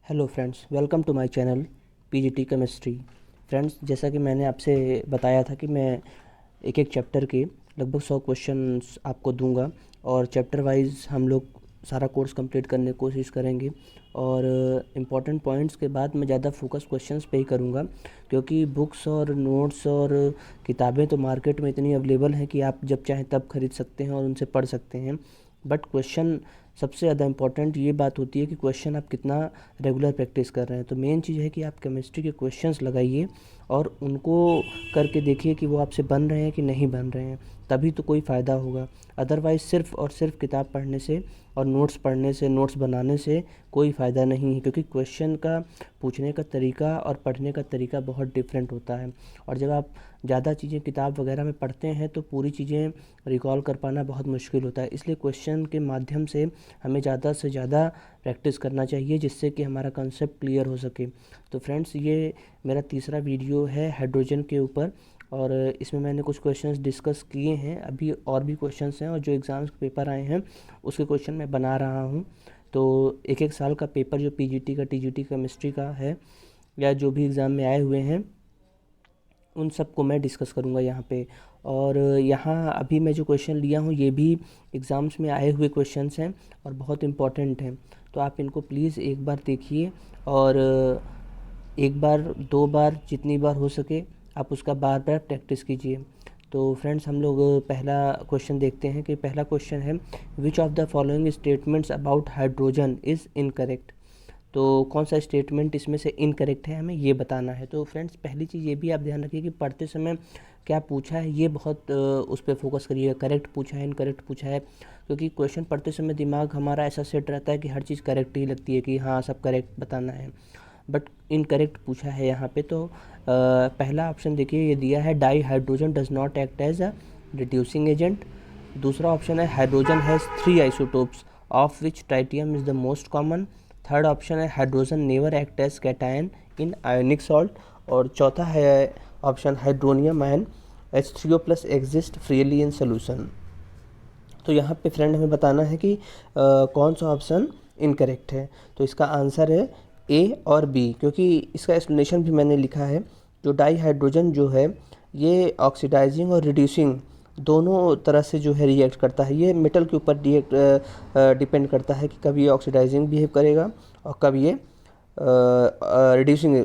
Hello friends, welcome to my channel PGT chemistry. Friends, जैसा कि मैंने आपसे बताया था कि मैं एक एक चैप्टर के लगभग 100 क्वेश्चंस आपको दूंगा और चैप्टर वाइज हम लोग सारा कोर्स कंप्लीट करने की कोशिश करेंगे। और इम्पॉर्टेंट पॉइंट्स के बाद मैं ज़्यादा फोकस क्वेश्चंस पे ही करूँगा, क्योंकि बुक्स और नोट्स और किताबें तो मार्केट में इतनी अवेलेबल हैं कि आप जब चाहें तब खरीद सकते हैं और उनसे पढ़ सकते हैं। बट क्वेश्चन सबसे ज़्यादा इम्पॉर्टेंट ये बात होती है कि क्वेश्चन आप कितना रेगुलर प्रैक्टिस कर रहे हैं। तो मेन चीज़ है कि आप केमिस्ट्री के क्वेश्चंस लगाइए और उनको करके देखिए कि वो आपसे बन रहे हैं कि नहीं बन रहे हैं, तभी तो कोई फ़ायदा होगा। अदरवाइज़ सिर्फ़ और सिर्फ किताब पढ़ने से और नोट्स पढ़ने से, नोट्स बनाने से कोई फ़ायदा नहीं है, क्योंकि क्वेश्चन का पूछने का तरीका और पढ़ने का तरीका बहुत डिफरेंट होता है। और जब आप ज़्यादा चीज़ें किताब वगैरह में पढ़ते हैं तो पूरी चीज़ें रिकॉल कर पाना बहुत मुश्किल होता है। इसलिए क्वेश्चन के माध्यम से हमें ज़्यादा से ज़्यादा प्रैक्टिस करना चाहिए, जिससे कि हमारा कंसेप्ट क्लियर हो सके। तो फ्रेंड्स, ये मेरा तीसरा वीडियो है हाइड्रोजन के ऊपर, और इसमें मैंने कुछ क्वेश्चंस डिस्कस किए हैं। अभी और भी क्वेश्चंस हैं और जो एग्ज़ाम्स के पेपर आए हैं उसके क्वेश्चन मैं बना रहा हूँ। तो एक एक साल का पेपर जो पीजीटी का, टीजीटी केमिस्ट्री का है, या जो भी एग्ज़ाम में आए हुए हैं, उन सब को मैं डिस्कस करूँगा यहाँ पे। और यहाँ अभी मैं जो क्वेश्चन लिया हूँ ये भी एग्ज़ाम्स में आए हुए क्वेश्चंस हैं और बहुत इम्पॉर्टेंट हैं। तो आप इनको प्लीज़ एक बार देखिए और एक बार, दो बार, जितनी बार हो सके आप उसका बार बार प्रैक्टिस कीजिए। तो फ्रेंड्स, हम लोग पहला क्वेश्चन देखते हैं कि पहला क्वेश्चन है, which of the following statements about hydrogen is incorrect. तो कौन सा स्टेटमेंट इसमें से इनकरेक्ट है, हमें ये बताना है। तो फ्रेंड्स, पहली चीज़ ये भी आप ध्यान रखिए कि पढ़ते समय क्या पूछा है ये बहुत उस पर फोकस करिएगा। करेक्ट पूछा है, इनकरेक्ट पूछा है, क्योंकि क्वेश्चन पढ़ते समय दिमाग हमारा ऐसा सेट रहता है कि हर चीज़ करेक्ट ही लगती है कि हाँ सब करेक्ट बताना है, बट इनकरेक्ट पूछा है यहाँ पे। तो पहला ऑप्शन देखिए, ये दिया है di hydrogen does not act as a reducing agent. दूसरा ऑप्शन है hydrogen has 3 isotopes of which tritium is the most common. Third option है hydrogen never act as cation in ionic salt. और चौथा है option hydronium ion H3O+ exist freely in solution. तो यहाँ पे friend हमें बताना है कि कौन सा ऑप्शन इनकरेक्ट है। तो इसका आंसर है ए और बी, क्योंकि इसका एक्सप्लेनेशन भी मैंने लिखा है। जो डाई हाइड्रोजन जो है ये ऑक्सीडाइजिंग और रिड्यूसिंग दोनों तरह से जो है रिएक्ट करता है। ये मेटल के ऊपर डिपेंड करता है कि कब ये ऑक्सीडाइजिंग बिहेव करेगा और कब ये रिड्यूसिंग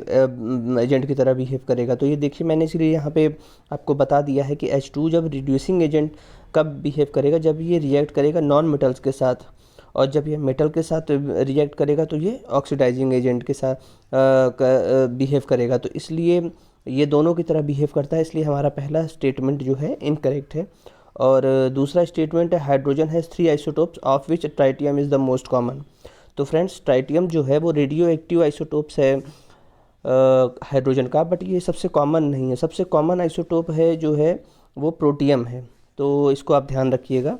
एजेंट की तरह बिहेव करेगा। तो ये देखिए, मैंने इसलिए यहाँ पे आपको बता दिया है कि H2 जब रिड्यूसिंग एजेंट कब बिहेव करेगा, जब ये रिएक्ट करेगा नॉन मेटल्स के साथ, और जब ये मेटल के साथ रिएक्ट करेगा तो ये ऑक्सीडाइजिंग एजेंट के साथ बिहेव करेगा। तो इसलिए ये दोनों की तरह बिहेव करता है, इसलिए हमारा पहला स्टेटमेंट जो है इनकरेक्ट है। और दूसरा स्टेटमेंट है hydrogen has 3 isotopes of which tritium is the most common. तो फ्रेंड्स, ट्राइटियम जो है वो रेडियो एक्टिव आइसोटोप्स है हाइड्रोजन का, बट ये सबसे कॉमन नहीं है। सबसे कॉमन आइसोटोप है जो है वो प्रोटियम है। तो इसको आप ध्यान रखिएगा।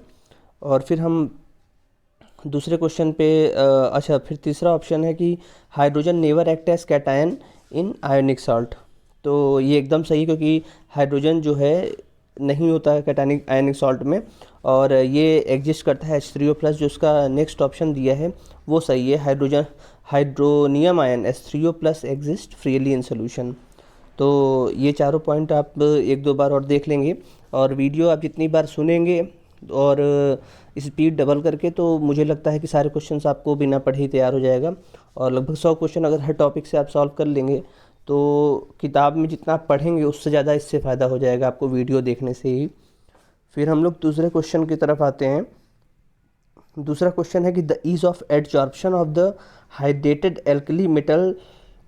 और फिर हम दूसरे क्वेश्चन पे अच्छा, फिर तीसरा ऑप्शन है कि hydrogen never act as cation in ionic salt. तो ये एकदम सही, क्योंकि हाइड्रोजन जो है नहीं होता है कैटायनिक आयोनिक सॉल्ट में, और ये एग्जिस्ट करता है H3O+। जो उसका नेक्स्ट ऑप्शन दिया है वो सही है, hydronium ion H3O+ exist freely in solution. तो ये चारों पॉइंट आप एक दो बार और देख लेंगे, और वीडियो आप जितनी बार सुनेंगे और स्पीड डबल करके, तो मुझे लगता है कि सारे क्वेश्चंस आपको बिना पढ़े ही तैयार हो जाएगा। और लगभग 100 क्वेश्चन अगर हर टॉपिक से आप सॉल्व कर लेंगे तो किताब में जितना आप पढ़ेंगे उससे ज़्यादा इससे फ़ायदा हो जाएगा आपको वीडियो देखने से ही। फिर हम लोग दूसरे क्वेश्चन की तरफ आते हैं। दूसरा क्वेश्चन है कि the ease of adsorption of the hydrated alkali metal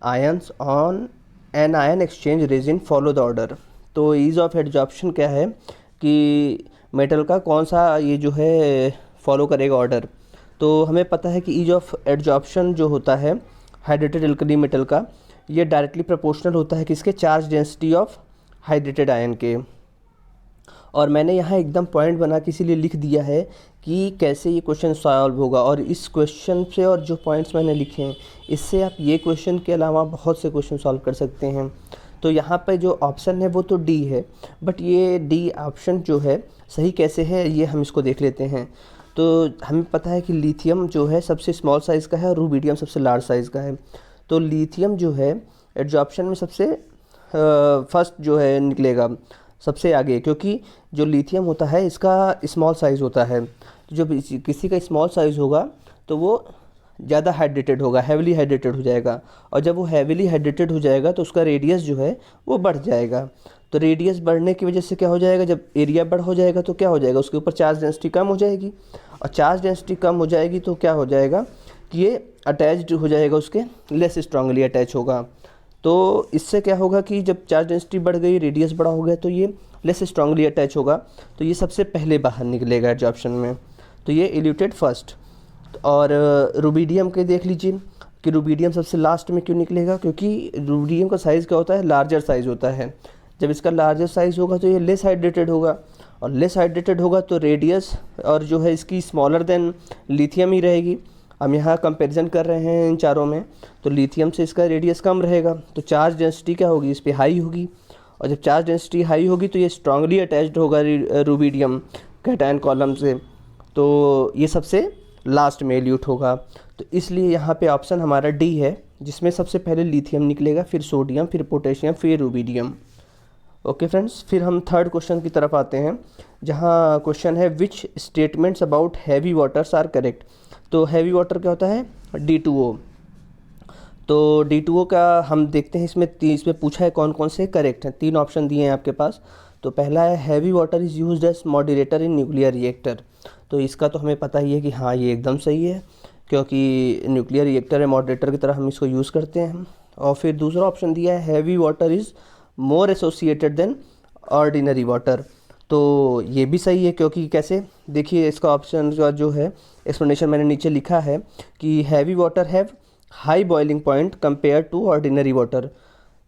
ions on an ion exchange resin follow the order. तो ईज ऑफ एडजॉर्प्शन क्या है कि मेटल का कौन सा ये जो है फॉलो करेगा ऑर्डर। तो हमें पता है कि ईज ऑफ एडजॉर्प्शन जो होता है हाइड्रेटेड एल्कली मेटल का, ये डायरेक्टली प्रोपोर्शनल होता है किसके, charge density of hydrated ion के। और मैंने यहाँ एकदम पॉइंट बना के इसीलिए लिख दिया है कि कैसे ये क्वेश्चन सॉल्व होगा। और इस क्वेश्चन से और जो पॉइंट्स मैंने लिखे हैं इससे आप ये क्वेश्चन के अलावा बहुत से क्वेश्चन सॉल्व कर सकते हैं। तो यहाँ पे जो ऑप्शन है वो तो डी है, बट ये डी ऑप्शन जो है सही कैसे है ये हम इसको देख लेते हैं। तो हमें पता है कि लिथियम जो है सबसे स्मॉल साइज़ का है और रुबिडियम सबसे लार्ज साइज़ का है। तो लिथियम जो है एडजॉर्प्शन में सबसे फर्स्ट जो है निकलेगा सबसे आगे, क्योंकि जो लिथियम होता है इसका स्मॉल साइज़ होता है। तो जब किसी का स्मॉल साइज़ होगा तो वो ज़्यादा हाइड्रेटेड होगा, हैविली हाइड्रेटेड हो जाएगा, और जब वो हैविली हाइड्रेटेड हो जाएगा तो उसका रेडियस जो है वो बढ़ जाएगा। तो रेडियस बढ़ने की वजह से क्या हो जाएगा, जब एरिया बढ़ हो जाएगा तो क्या हो जाएगा, उसके ऊपर चार्ज डेंसिटी कम हो जाएगी, और चार्ज डेंसिटी कम हो जाएगी तो क्या हो जाएगा कि ये अटैच्ड हो जाएगा, उसके लेस स्ट्रांगली अटैच होगा। तो इससे क्या होगा कि जब चार्ज डेंसिटी बढ़ गई, रेडियस बड़ा हो गया, तो ये लेस स्ट्रांगली अटैच होगा, तो ये सबसे पहले बाहर निकलेगा एडजॉर्प्शन में। तो ये इल्यूटेड फर्स्ट। और रुबिडियम के देख लीजिए कि रुबिडियम सबसे लास्ट में क्यों निकलेगा, क्योंकि रुबिडियम का साइज़ क्या होता है, लार्जर साइज़ होता है। जब इसका लार्जर साइज़ होगा तो ये लेस हाइड्रेटेड होगा, और लेस हाइड्रेटेड होगा तो रेडियस और जो है इसकी स्मॉलर देन लिथियम ही रहेगी। हम यहाँ कंपैरिजन कर रहे हैं इन चारों में, तो लिथियम से इसका रेडियस कम रहेगा, तो चार्ज डेंसिटी क्या होगी, इस पर हाई होगी, और जब चार्ज डेंसिटी हाई होगी तो ये स्ट्रांगली अटैच्ड होगा रुबिडियम कैटायन कॉलम से, तो ये सबसे लास्ट में इल्यूट होगा। तो इसलिए यहाँ पे ऑप्शन हमारा डी है, जिसमें सबसे पहले लिथियम निकलेगा, फिर सोडियम, फिर पोटेशियम, फिर रुबिडियम। ओके फ्रेंड्स, फिर हम थर्ड क्वेश्चन की तरफ आते हैं, जहाँ क्वेश्चन है which statements about heavy waters are correct. तो हैवी वाटर क्या होता है, D2O। तो D2O का हम देखते हैं, इसमें पूछा है कौन कौन से करेक्ट हैं। 3 ऑप्शन दिए हैं आपके पास। तो पहला है heavy water is used as moderator in nuclear reactor. तो इसका तो हमें पता ही है कि हाँ ये एकदम सही है, क्योंकि न्यूक्लियर रिएक्टर है, मॉडरेटर की तरह हम इसको यूज़ करते हैं। और फिर दूसरा ऑप्शन दिया है heavy water is more associated than ordinary water. तो ये भी सही है, क्योंकि कैसे, देखिए इसका ऑप्शन का जो है एक्सप्लेनेशन मैंने नीचे लिखा है कि heavy water have high boiling point compare to ordinary water.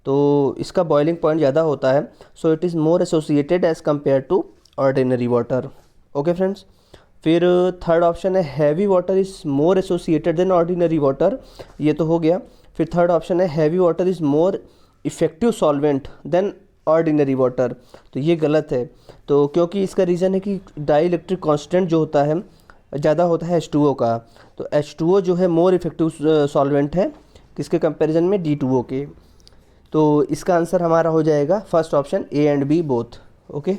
तो इसका बॉइलिंग पॉइंट ज़्यादा होता है, so it is more associated as compare to ordinary water. Okay friends, फिर थर्ड ऑप्शन है heavy water is more associated than ordinary water, ये तो हो गया। फिर थर्ड ऑप्शन है heavy water is more effective solvent than ordinary water. तो ये गलत है, तो क्योंकि इसका रीज़न है कि डाई इलेक्ट्रिक कॉन्स्टेंट जो होता है ज़्यादा होता है H2O का। तो H2O जो है मोर इफ़ेक्टिव सॉल्वेंट है किसके कंपैरिजन में, D2O के। तो इसका आंसर हमारा हो जाएगा first option A and B both. Okay,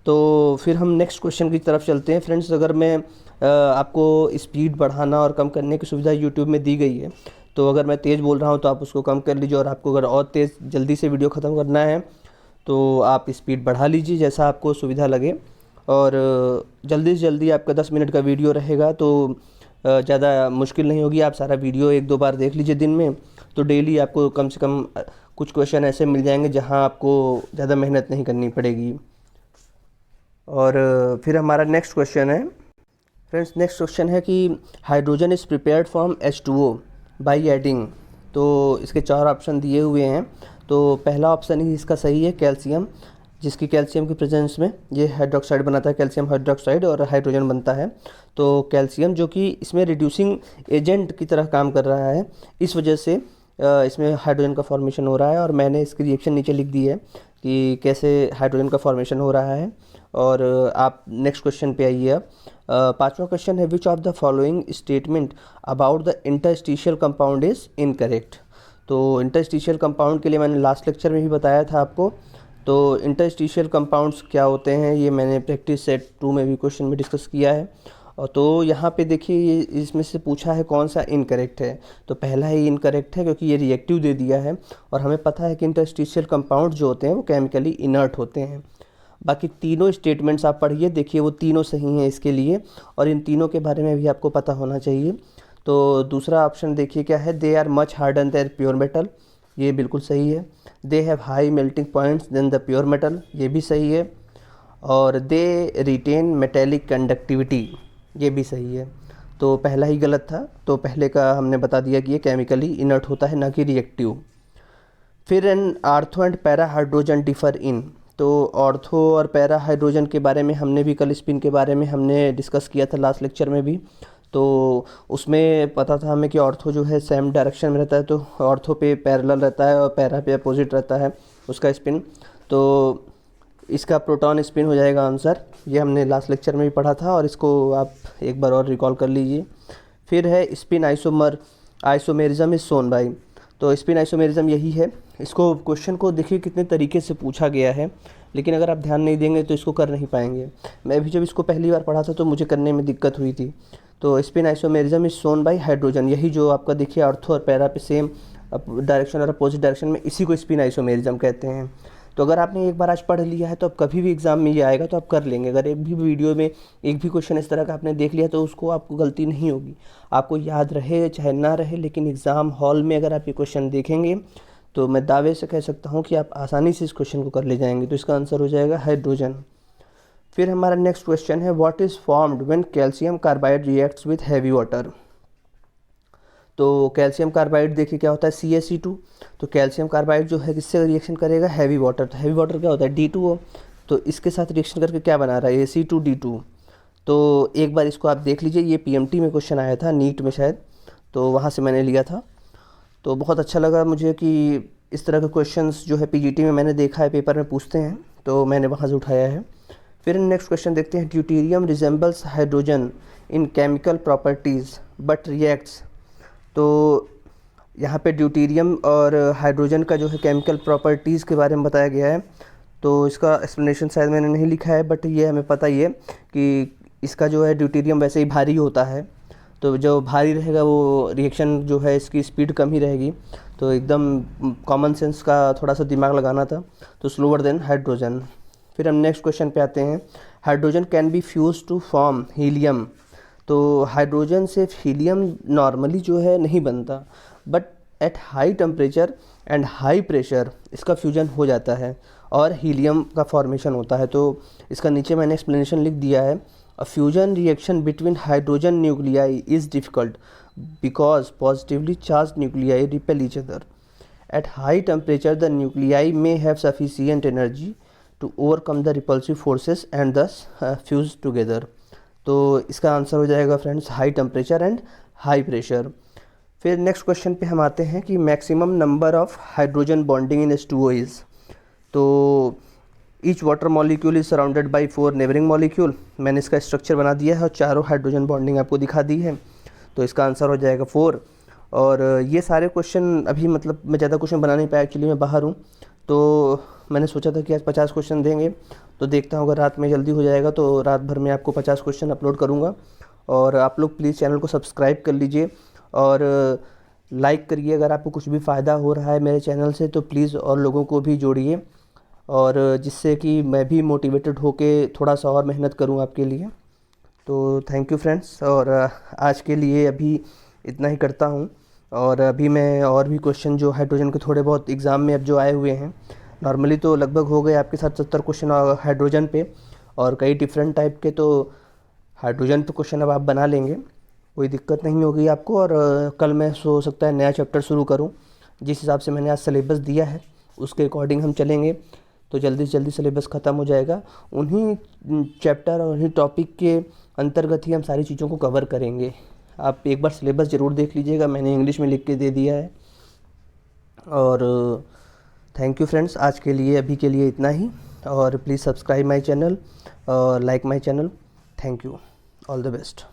तो फिर हम नेक्स्ट क्वेश्चन की तरफ चलते हैं फ्रेंड्स। अगर मैं आपको स्पीड बढ़ाना और कम करने की सुविधा यूट्यूब में दी गई है, तो अगर मैं तेज़ बोल रहा हूँ तो आप उसको कम कर लीजिए, और आपको अगर और तेज़ जल्दी से वीडियो ख़त्म करना है तो आप स्पीड बढ़ा लीजिए, जैसा आपको सुविधा लगे। और जल्दी से जल्दी आपका 10 मिनट का वीडियो रहेगा, तो ज़्यादा मुश्किल नहीं होगी। आप सारा वीडियो 1-2 बार देख लीजिए दिन में, तो डेली आपको कम से कम कुछ क्वेश्चन ऐसे मिल जाएंगे जहां आपको ज़्यादा मेहनत नहीं करनी पड़ेगी। और फिर हमारा नेक्स्ट क्वेश्चन है फ्रेंड्स, नेक्स्ट क्वेश्चन है कि hydrogen is prepared from H2O by adding. तो इसके 4 ऑप्शन दिए हुए हैं। तो पहला ऑप्शन ही इसका सही है, कैल्शियम, जिसकी कैल्शियम की प्रेजेंस में ये हाइड्रोक्साइड बनाता है, कैल्शियम हाइड्रोक्साइड, और हाइड्रोजन बनता है। तो कैल्शियम जो कि इसमें रिड्यूसिंग एजेंट की तरह काम कर रहा है, इस वजह से इसमें हाइड्रोजन का फॉर्मेशन हो रहा है। और मैंने इसकी रिएक्शन नीचे लिख दी है कि कैसे हाइड्रोजन का फॉर्मेशन हो रहा है। और आप नेक्स्ट क्वेश्चन पे आइए। अब 5वां क्वेश्चन है which of the following statement about the interstitial compound is incorrect. तो इंटरस्टिशियल कंपाउंड के लिए मैंने लास्ट लेक्चर में भी बताया था आपको। तो इंटरस्टिशियल कंपाउंड्स क्या होते हैं, ये मैंने प्रैक्टिस सेट 2 में भी क्वेश्चन में डिस्कस किया है। और तो यहाँ पे देखिए ये इसमें से पूछा है कौन सा इनकरेक्ट है। तो पहला ही इनकरेक्ट है, क्योंकि ये रिएक्टिव दे दिया है, और हमें पता है कि इंटरस्टिशियल कंपाउंड जो होते हैं वो केमिकली इनर्ट होते हैं। बाकी तीनों स्टेटमेंट्स आप पढ़िए, देखिए वो तीनों सही हैं इसके लिए, और इन तीनों के बारे में भी आपको पता होना चाहिए। तो दूसरा ऑप्शन देखिए क्या है, they are much harder than pure metal, ये बिल्कुल सही है। They have high melting points than the pure metal, ये भी सही है। और दे रिटेन मेटेलिक कंडक्टिविटी, ये भी सही है। तो पहला ही गलत था, तो पहले का हमने बता दिया कि ये केमिकली इनर्ट होता है, ना कि रिएक्टिव। फिर an ortho and para hydrogen differ in. तो ऑर्थो और पैरा हाइड्रोजन के बारे में हमने भी कल स्पिन के बारे में हमने डिस्कस किया था लास्ट लेक्चर में भी। तो उसमें पता था हमें कि ऑर्थो जो है सेम डायरेक्शन में रहता है, तो ऑर्थो पे पैरेलल रहता है और पैरा पे अपोजिट रहता है उसका स्पिन। तो इसका प्रोटॉन स्पिन हो जाएगा आंसर। ये हमने लास्ट लेक्चर में भी पढ़ा था और इसको आप एक बार और रिकॉल कर लीजिए। फिर है spin isomerism is shown by. तो स्पिन आइसोमेरिज्म यही है। इसको क्वेश्चन को देखिए कितने तरीके से पूछा गया है, लेकिन अगर आप ध्यान नहीं देंगे तो इसको कर नहीं पाएंगे। मैं भी जब इसको पहली बार पढ़ा था तो मुझे करने में दिक्कत हुई थी। तो spin isomerism is shown by hydrogen, यही जो आपका देखिए ऑर्थो और पैरा पे सेम डायरेक्शन और अपोजिट डायरेक्शन में, इसी को स्पिन आइसोमेरिज्म कहते हैं। तो अगर आपने एक बार आज पढ़ लिया है तो अब कभी भी एग्जाम में ये आएगा तो आप कर लेंगे। अगर एक भी वीडियो में एक भी क्वेश्चन इस तरह का आपने देख लिया तो उसको आपको गलती नहीं होगी, आपको याद रहे चाहे ना रहे, लेकिन एग्ज़ाम हॉल में अगर आप ये क्वेश्चन देखेंगे तो मैं दावे से कह सकता हूँ कि आप आसानी से इस क्वेश्चन को कर ले जाएंगे। तो इसका आंसर हो जाएगा हाइड्रोजन। फिर हमारा नेक्स्ट क्वेश्चन है what is formed when calcium carbide reacts with heavy water. तो कैल्शियम कार्बाइड देखिए क्या होता है CaC2। तो कैल्शियम कार्बाइड जो है किससे रिएक्शन करेगा, हैवी वाटर। तो हैवी वाटर क्या होता है D2O। तो इसके साथ रिएक्शन करके क्या बना रहा है Ac2D2। तो एक बार इसको आप देख लीजिए, ये PMT में क्वेश्चन आया था, नीट में शायद, तो वहाँ से मैंने लिया था। तो बहुत अच्छा लगा मुझे कि इस तरह के क्वेश्चंस जो है PGT में मैंने देखा है पेपर में पूछते हैं, तो मैंने वहाँ से उठाया है। फिर नेक्स्ट क्वेश्चन देखते हैं deuterium resembles hydrogen in chemical properties but reacts. तो यहाँ पे ड्यूटेरियम और हाइड्रोजन का जो है केमिकल प्रॉपर्टीज़ के बारे में बताया गया है। तो इसका एक्सप्लेनेशन शायद मैंने नहीं लिखा है, बट ये हमें पता ही है कि इसका जो है ड्यूटेरियम वैसे ही भारी होता है, तो जो भारी रहेगा वो रिएक्शन जो है इसकी स्पीड कम ही रहेगी। तो एकदम कॉमन सेंस का थोड़ा सा दिमाग लगाना था। तो स्लोअर देन हाइड्रोजन। फिर हम नेक्स्ट क्वेश्चन पे आते हैं, hydrogen can be fuse to form helium. तो हाइड्रोजन से हीलियम नॉर्मली जो है नहीं बनता, but at high temperature and high pressure इसका फ्यूजन हो जाता है और हीलियम का फॉर्मेशन होता है। तो इसका नीचे मैंने एक्सप्लेनेशन लिख दिया है। A fusion reaction between hydrogen nuclei is difficult because positively charge nuclei repel each other. At high temperature the nuclei may have sufficient energy to overcome the repulsive forces and thus fuse together. तो इसका answer हो जाएगा friends high temperature and high pressure. फिर next question पे हम आते हैं कि maximum number of hydrogen bonding in H2O is. तो each water molecule is surrounded by 4 neighbouring molecule. मैंने इसका स्ट्रक्चर बना दिया है और चारों हाइड्रोजन बॉन्डिंग आपको दिखा दी है। तो इसका आंसर हो जाएगा 4। और ये सारे क्वेश्चन अभी मतलब मैं ज़्यादा क्वेश्चन बना नहीं पाया, एक्चुअली मैं बाहर हूँ, तो मैंने सोचा था कि आज 50 क्वेश्चन देंगे। तो देखता हूँ अगर रात में जल्दी हो जाएगा तो रात भर में आपको 50 क्वेश्चन अपलोड करूँगा। और आप लोग प्लीज़ चैनल को सब्सक्राइब कर लीजिए और लाइक करिए। अगर आपको कुछ भी फ़ायदा हो रहा है मेरे चैनल से तो प्लीज़ और लोगों को भी जोड़िए, और जिससे कि मैं भी मोटिवेटेड होके थोड़ा सा और मेहनत करूँ आपके लिए। तो थैंक यू फ्रेंड्स, और आज के लिए अभी इतना ही करता हूँ। और अभी मैं और भी क्वेश्चन जो हाइड्रोजन के थोड़े बहुत एग्ज़ाम में अब जो आए हुए हैं, नॉर्मली तो लगभग हो गए आपके साथ 70 क्वेश्चन हाइड्रोजन पे, और कई डिफरेंट टाइप के, तो हाइड्रोजन पे क्वेश्चन अब आप बना लेंगे, कोई दिक्कत नहीं होगी आपको। और कल मैं हो सकता है नया चैप्टर शुरू करूं। जिस हिसाब से मैंने आज सिलेबस दिया है उसके अकॉर्डिंग हम चलेंगे तो जल्दी से जल्दी सिलेबस ख़त्म हो जाएगा। उन्हीं चैप्टर और उन्हीं टॉपिक के अंतर्गत ही हम सारी चीज़ों को कवर करेंगे। आप एक बार सिलेबस ज़रूर देख लीजिएगा, मैंने इंग्लिश में लिख के दे दिया है। और थैंक यू फ्रेंड्स, आज के लिए अभी के लिए इतना ही। और प्लीज़ सब्सक्राइब माई चैनल और like my channel. Thank you, all the best.